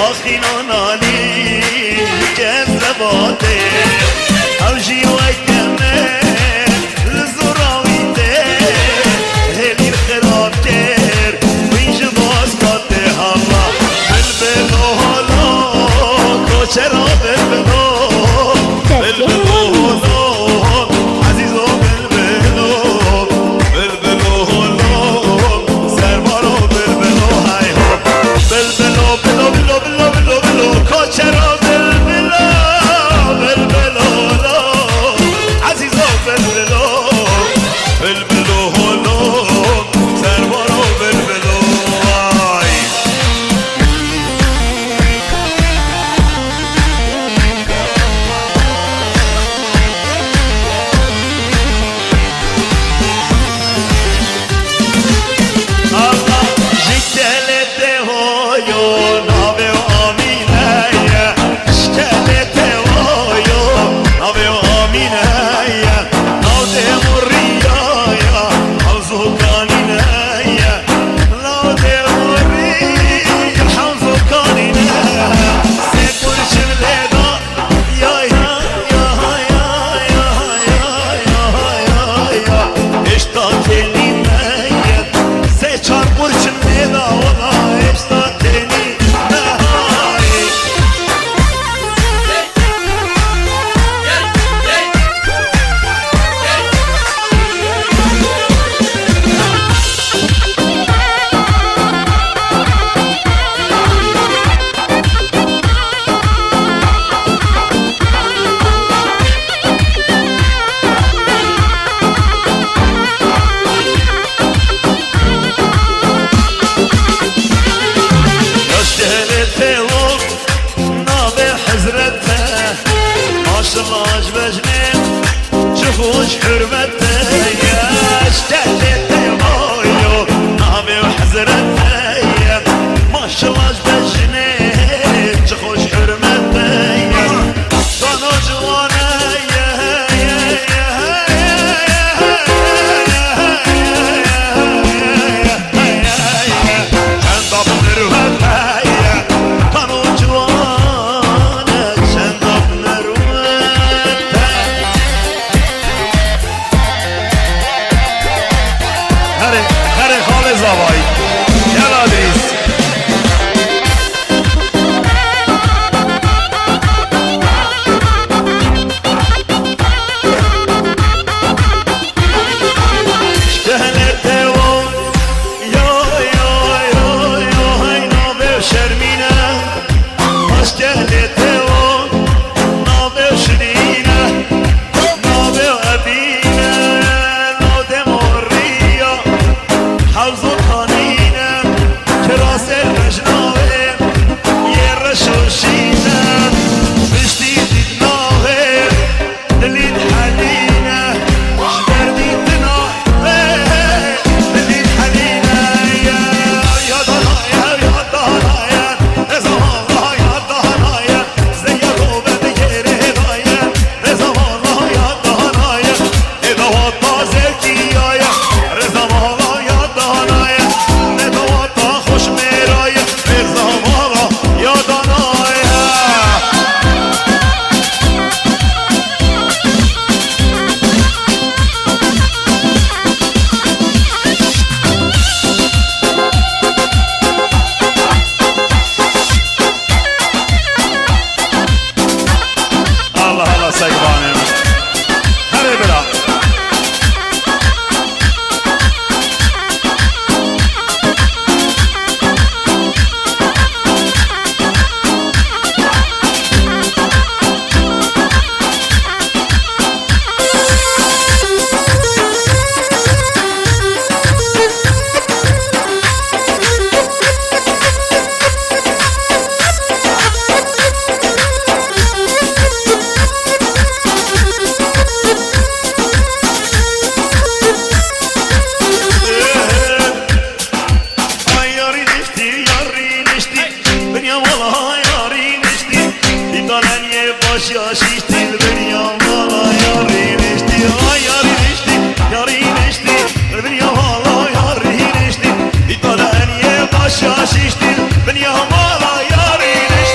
آخینا نالی جذباته اوجی و کمه لزراویته هلی خرابتر وینج باسکاته هوا بلبلو هلو کوچرا بلبلو بلبلو هلو عزیزو بلبلو بلبلو هلو سربارو بلبلو های هو بلبلو بلو بلو بلو بلو بلو کوچرا بلبلو بلبلو هلو عزیزو بلبلو بلبلو هلو سربارو بلبلو های خوش حرمته يا اشتهيته ويو نابي وحزرته ما شاء الله جبجني خوش حرمته صانو جوانا شندب نروته صانو جوانا شندب نروته هره خال زوایی یلا دریس اشتهلته و یا های نابه شرمینه اشتهلته و نابه شرینه نابه ابینه ناده مریا حوضو خانینه کراس رجناوه یه رشوشینه بشتی دیدناوه دلید حلینه شبردی تناوه دلید حلینه یادانایا یادانایا رزمالا یادانایا زیادو بدگیره دایا رزمالا یادانایا ادوات تازه کیایا رزمالا یادانایا ندوات خوش میرایا رزمالا یادانایا Allah Allah sayıbanım hadi bırak Ya şiştil bir yamala yarin işti ay yarin işti yarin işti bir yamala yarin işti bir tane niye başa şiştil bir yamala yarin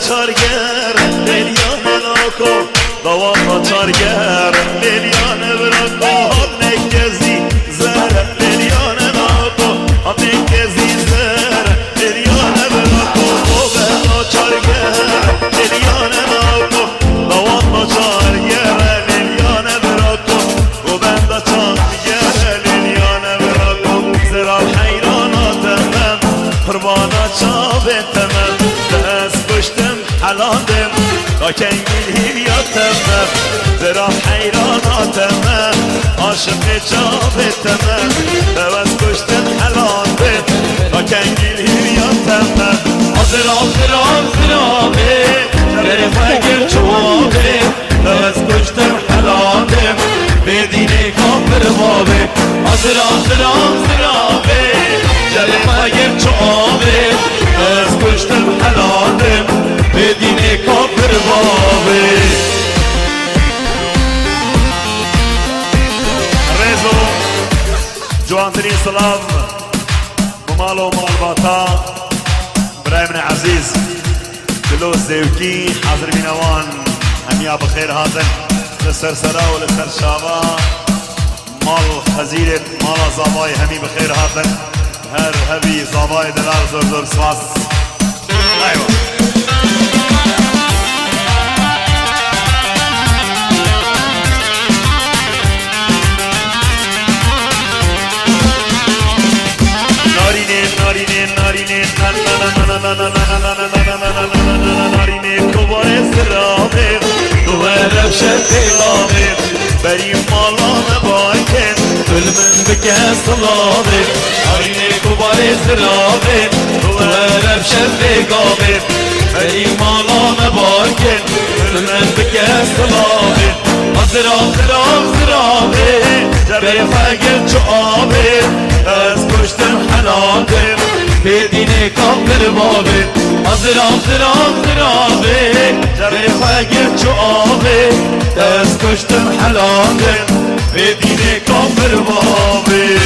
چارگر لیلیان لاکو دوام چارگر لیلیان براکو هات نکزی زر لیلیان لاکو هات نکزی زر لیلیان براکو دوام چارگر لیلیان لاکو دوام چارگر لیلیان براکو دوام چارگر لیلیان براکو زرا حیراناتم قربانا چاوتم دست کشتم حلالم تا کنگیل هیلیاتم زرا حیراناتم عاشق جابتم دست کشتم حلالم تا کنگیل هیلیاتم زرا بره فکر چوابه دست کشتم حلالم بدین کافر بابه زرا به جره فکر چوابه دست کشتم حلالم بدین کافر بابه رزو جوانترین سلام بمال و مالباتا برای من عزیز دلو زیوکی حاضر بینوان همیا بخیر هاتن لسر سرا و لسر شاوا مال خزیرت مال زابای همی بخیر هاتن هر هبی زابای دلال زور زور سواس ايوه نارینه کبار سرابه دوهرم شفیلابه بریم مالان باکن فیلمن بکن سلابه نارینه کبار سرابه دوهرم شفیلابه بریم مالان باکن فیلمن بکن سلابه زرابه جبه فقر چوابه از کشتم حلالم بدین کافر بابه زرابه جبه فقر چوابه از کشتم حلالم بدین کافر بابه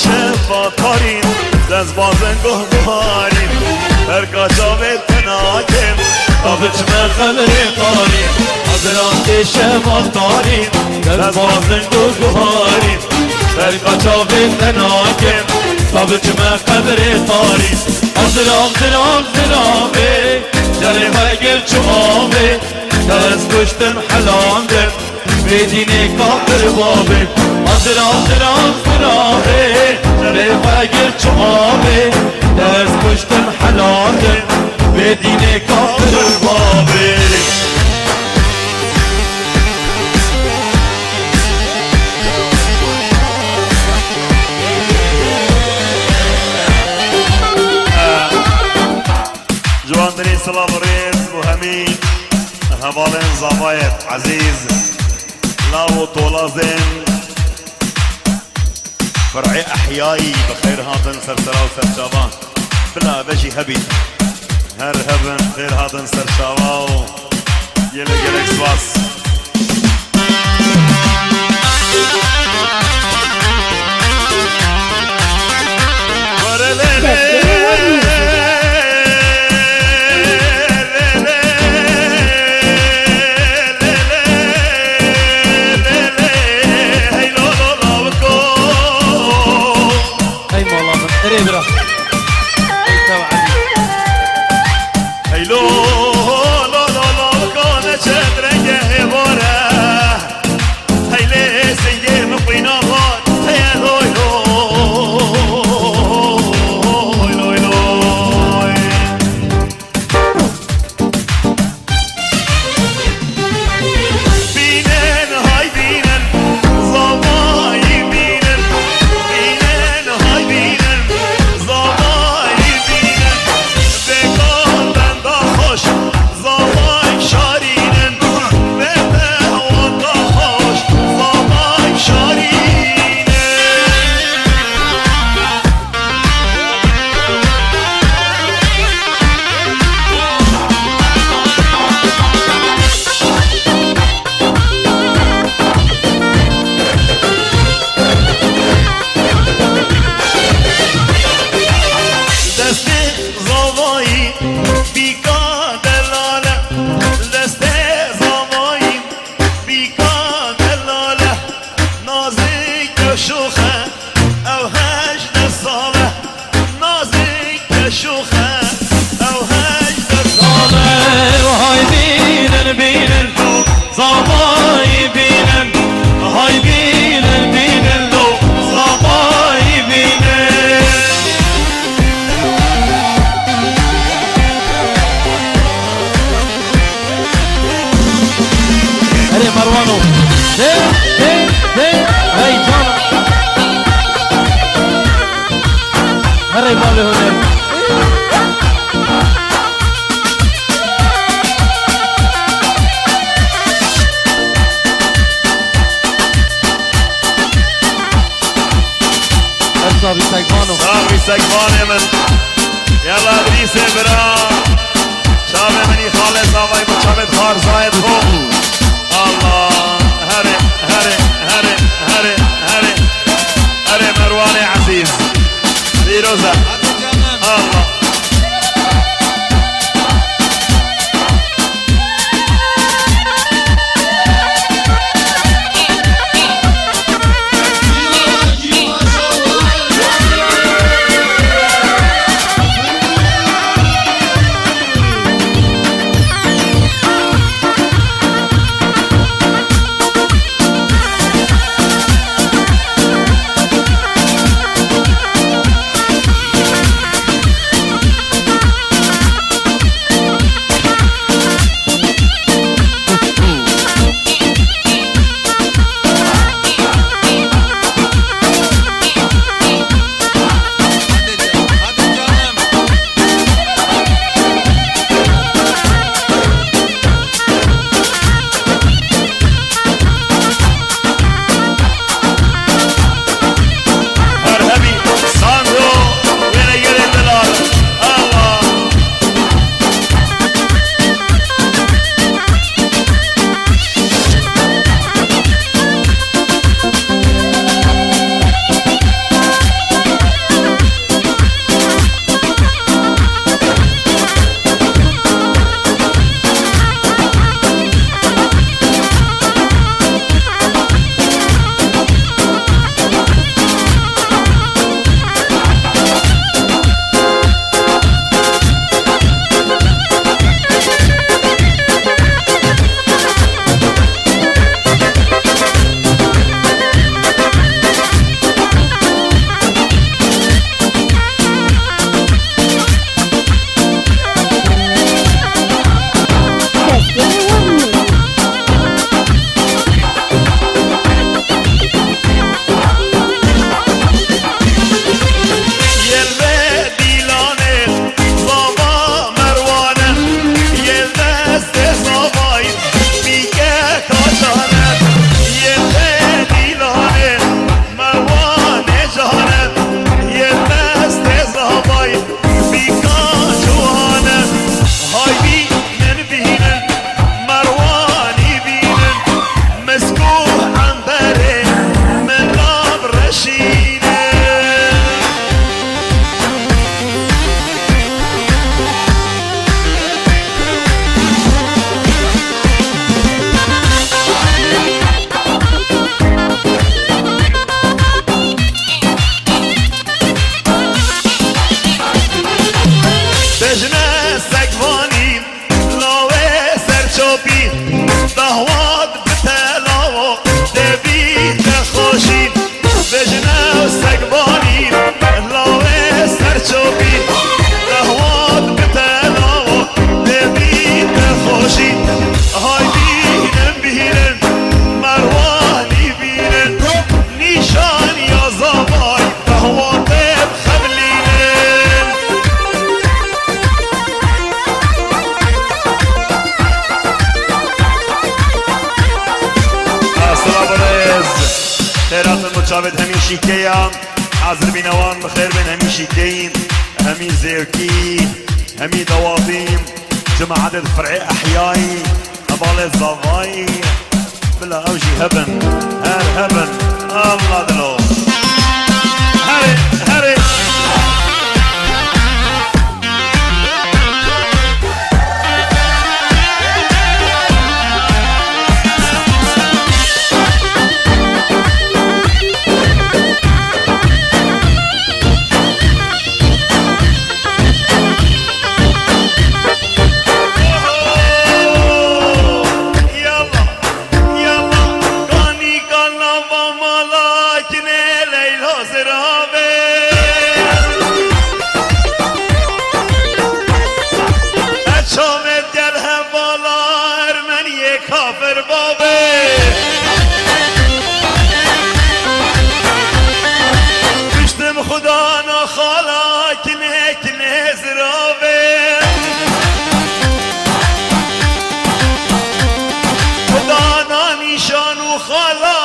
شفاکارین دست بازن گهگوهارین هرگاه جاوید تناکم تابچ من خبری قارین حضرات شفاکارین دست بازن گهگوهارین هرگاه جاوید تناکم تابچ من خبری قارین زرابه جره فقر چوابه دست کشتم حلالم بدین کافر بابه زرابه جره فقر چوابه دست کشتم حلالم بدین کافر بابه جواندرین سلام و ریز و همی هوالین زابایت عزیز لاو طولازين فرعي احيائي بخير هاتن سرسرا وسرشابان بلا بجي هبي هر هبن خير هاتن سرشابا يلي يلي سواس هيلو لا لا لا كان شدرنجه مال هناك. صابي سايقانو صابي سايقانو من يلا ادريس برا شابه مني خالص آوای مچابت خار زاید هو الله هره هره هره هره هره هره مروان عزيز فيروزة الله شابت همین شیکه‌ام حاضر بینوان بخیر بین همین شیکه‌یم همین زیرکی همین دوابیم جمع عدد فرع احیایی أبال الزواي بلا أوجي هبن هر هبن الله دلو هري هري مالا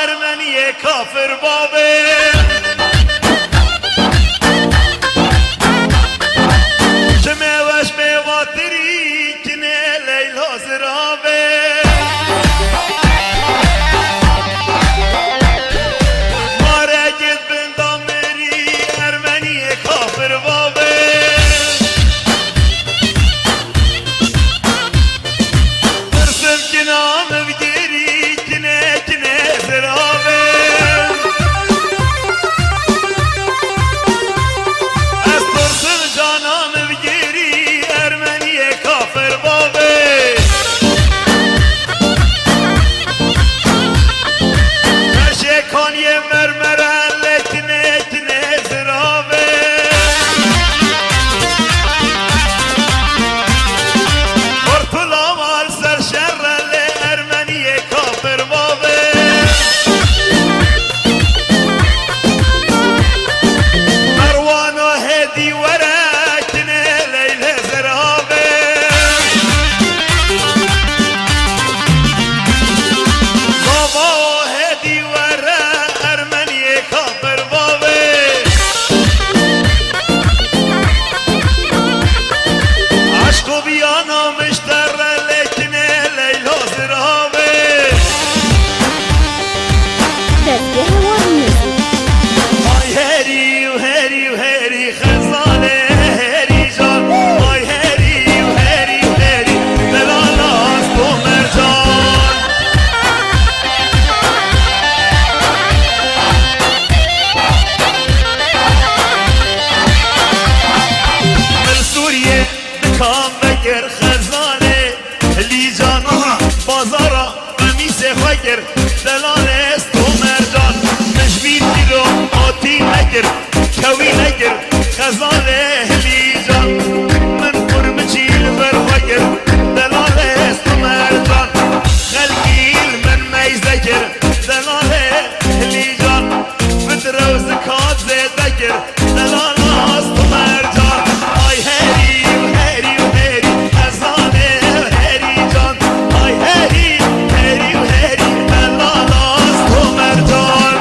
ارمنی کافر بابه جمع وش میواتری کنه لیلا زرابه ماره گد بندام مری ارمنی کافر بابه برسم کنام بگیری کنه کنه زرابه از برسم جانام بگیری ارمنی کافر بابه نشه کن یه مرمرن لکنه کنه زرابه برطلا مال سر شرن ارمنی کافر بابه مروان و هدی ورکنه لیل زرابه بابا و هدی ور ارمنی کافر بابه عشق و بیانا مشتر لکنه لیل زرابه دسته هوا میوزیک آی هری و هری و هری خزانه هری جان آی هری و هری و هری دلال است و مرجان من سوریه بکام بگر خزانه لی جان بازارا قمیس خگر دلال است و مرجان مشبید گیرو آتی نگر کوی نگر خزانه لی جان من قرم چیل بر خگر دلال است و مرجان خلقیل من میزگر دلال لی جان بدر و زکات زدگر دلال است و مرجان آی هری و هری و هری خزانه و هری جان آی هری هری و هری دلال است و مرجان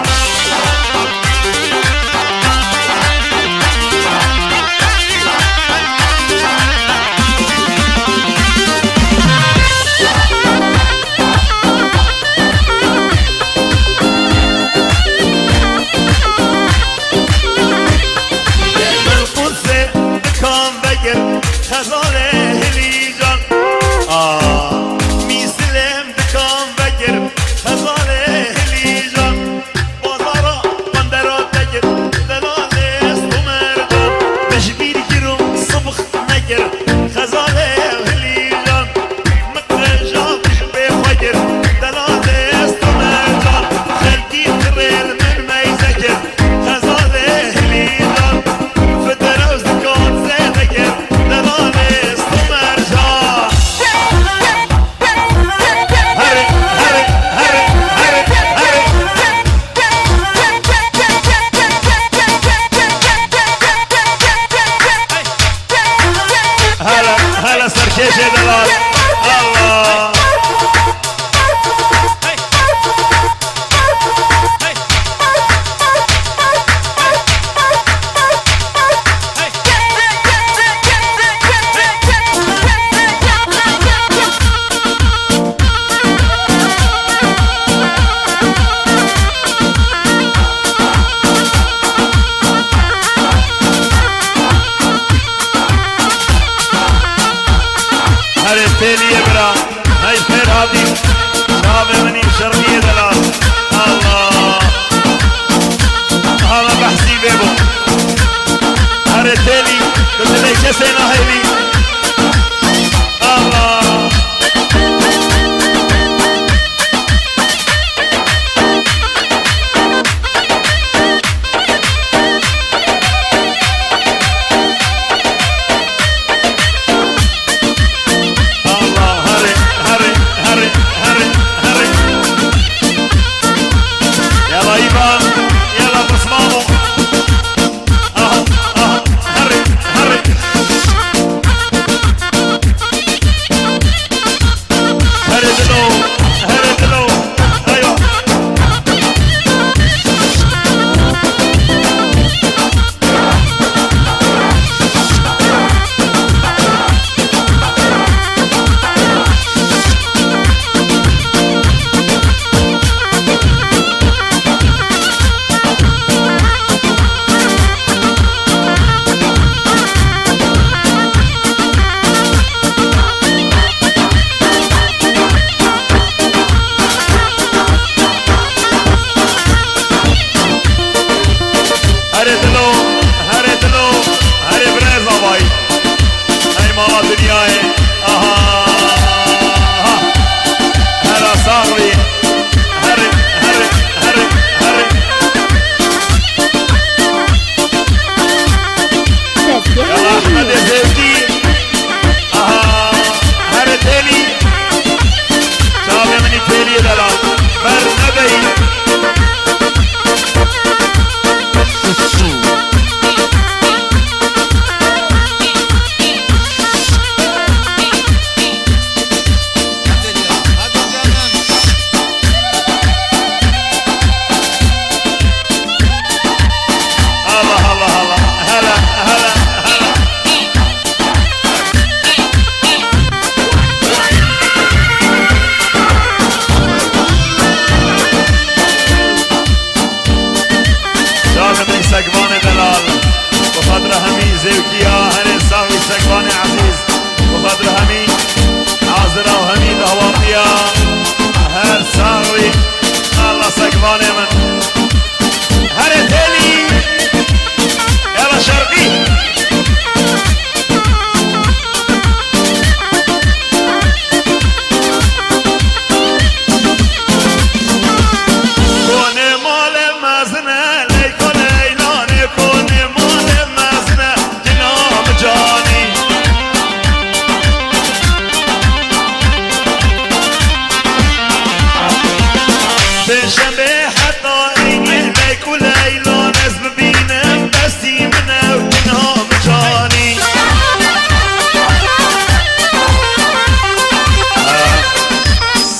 حتى عيني لك وليلى ناس ببينم بستي منها وكنها مجاني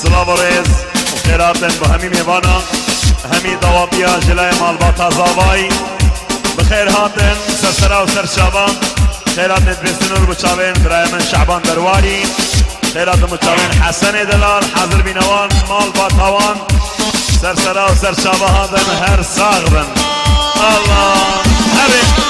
سلابريز وخيرات بهمي ميوانا همي دوابيا جلاي مالباتا زاواي بخير هاتن سرسرا وسرشابا خيرات ندبستنور بچاوين برايمن شعبان درواري خيرات مچاوين حسن دلال حاضر بينوان مالباتاوان سرسرا وسرشابا هاتن هر ساغبن الله هبي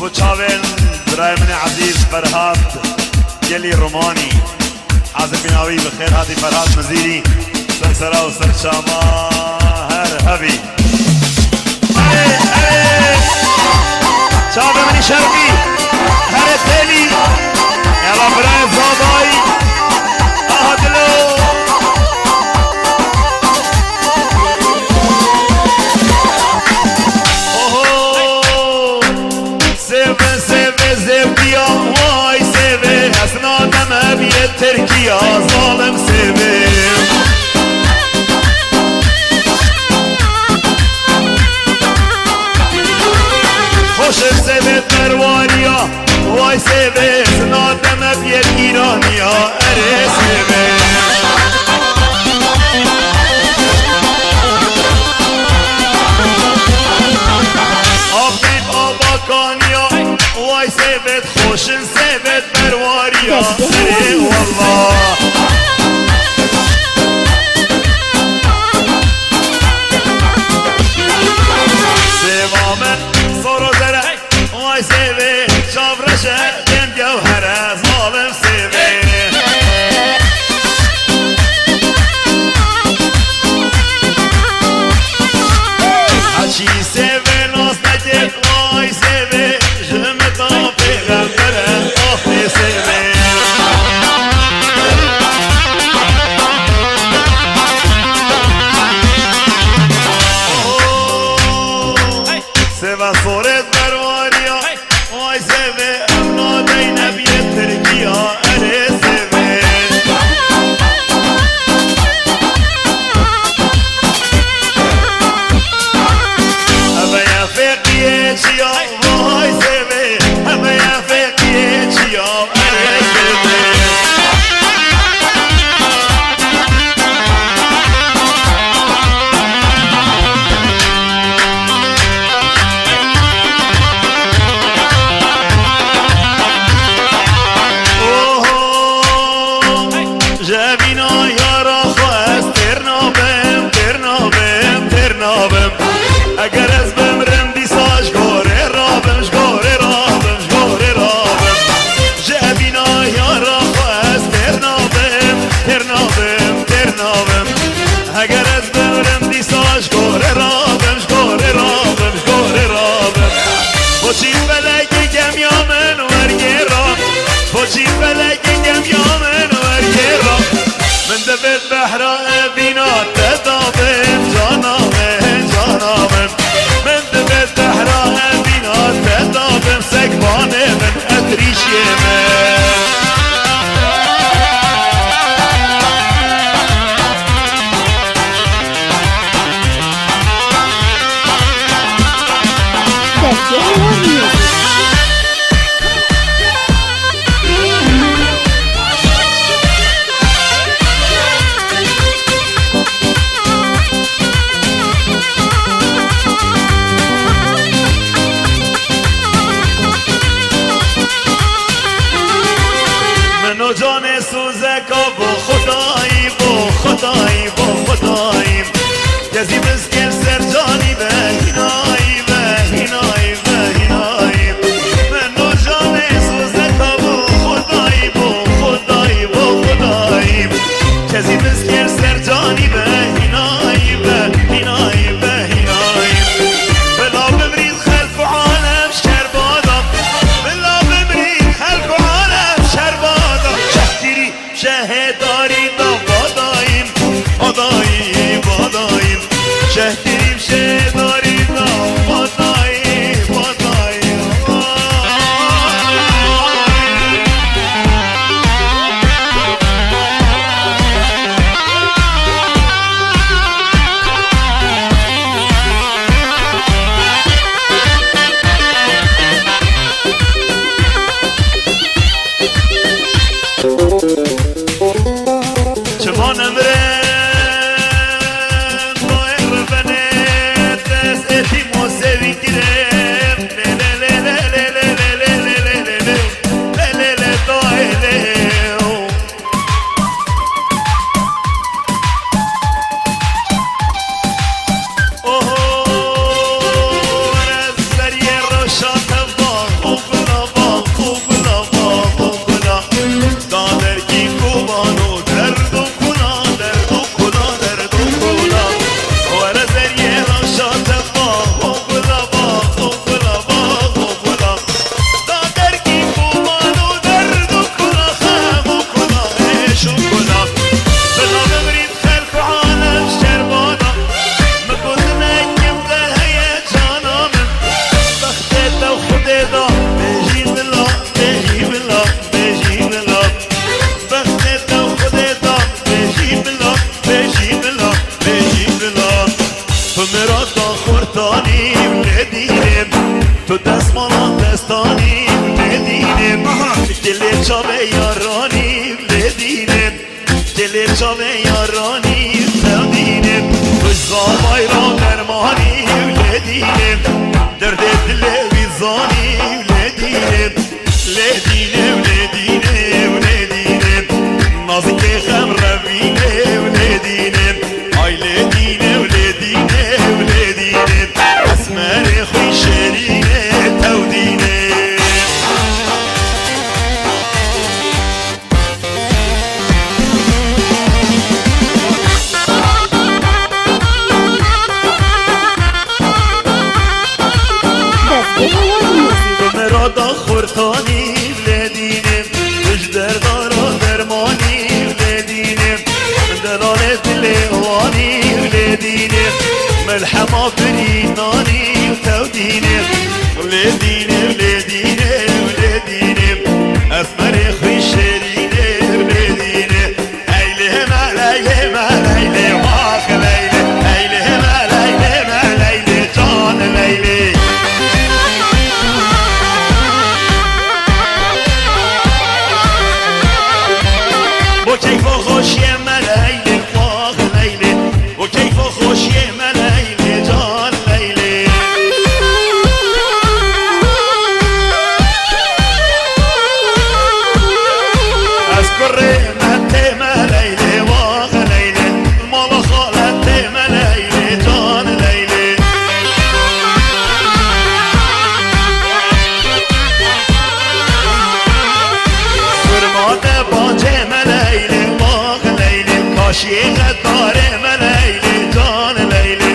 وچاوين برايمن عزيز فرهاد يلي روماني عازم بناوي بخير هادي فرهاد مزيري سرسرا وسرشاما هر هبي شعب مني شرقي هر التالي يلا برايم زاداي اهدلو تركيا ظالم سيبي خوش سيبت مروانيا واي سيبي سنادم بيت ايرانيا اري سيبي ابيب اباكانيا واي سيبت خوش سيبت مروانيا اري والله سيبامن صورو زرع واي سيبي شاف رشا دين جوهرة ظالم سيبي حشي سيبي ناس نجد واي سيبي جمتا في غمبرة أخي سيبي سيبا صورت مروانيا واي سيبي امنا دينا بيت تركيا اري سيبي هبا يا فيقية شيا واي سيبي هبا يا فيقية شيا اري سيبي اگر از بمرم دیساش گوره رابم شگوره رابم شگوره رابم جبینا یارا خواست ترنابم ترنابم ترنابم اگر از بمرم دیساش گوره رابم شگوره رابم شگوره رابم بچی فلک گمیامن ورگیرم بچی فلک گمیامن ورگیرم من دفت بحرا بینا تدابم جانامن جانامن من دفت بحرا بینا تدابم سکبانه من اتریشیمه کسی مسکل سر جانی به هینایی به هینایی به هینایی من نو جان سوزه کبو خدایی بو خدایی بو خدایی کسی مسکل سر جانی به هینایی به هینایی به هینایی بلا بمرید خلف عالم شربادا بلا بمرید خلف عالم شربادا شهگیری شهداری دا باداییم باداییم باداییم شهگیریم شهداری دا باداییم باداییم چمان امره نویر بنت از اتی موسوی گیرم لی لی لی لی لی لی لی لی لی لی لی لی دایله تو دستمالا دستانیم ندینیم دل چاوه یارانیم ندینیم دل چاوه یارانیم ندینیم بزامای را درمانیم ندینیم درد دل ویزانیم ندینیم ندینیم ندینیم ندینیم نازک خم روینیم ندینیم آی ندینیم ندینیم ندینیم اسمر خوی شرینه تودینه مرادا خورتانیم ندینیم اجدر دارا درمانیم ندینیم دلال دلوانیم ندینیم ملحما برینانیم تودینیم ندینیم ندینیم ندینیم اسمر خوی شرینیم ندینیم ایلهم علیهم علیله واخ لیله ایلهم علیهم علیله جان لیله با کیف و خوشی من لیله واخ لیله با کیف و خوشی من لیله جان لیله از کره من تیمه لیله واخ لیله مال خالت تیمه لیله جان لیله سرماده باجه من لیله واخ لیله کاشی غداره من لیله جان لیله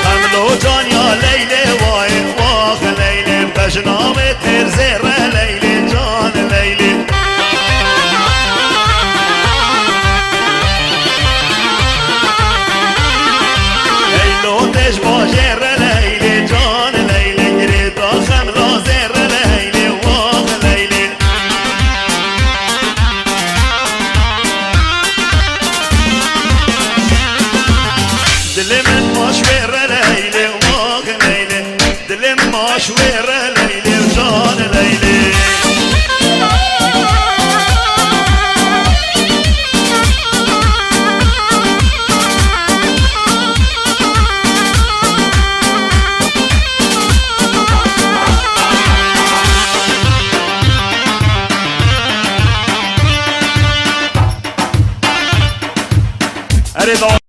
حملو جان یا لیله وای واخ لیله بجنام ترزه لیله جان لیله لیلو دش باجه لیله جان لیله گری داخم لازه لیله اريد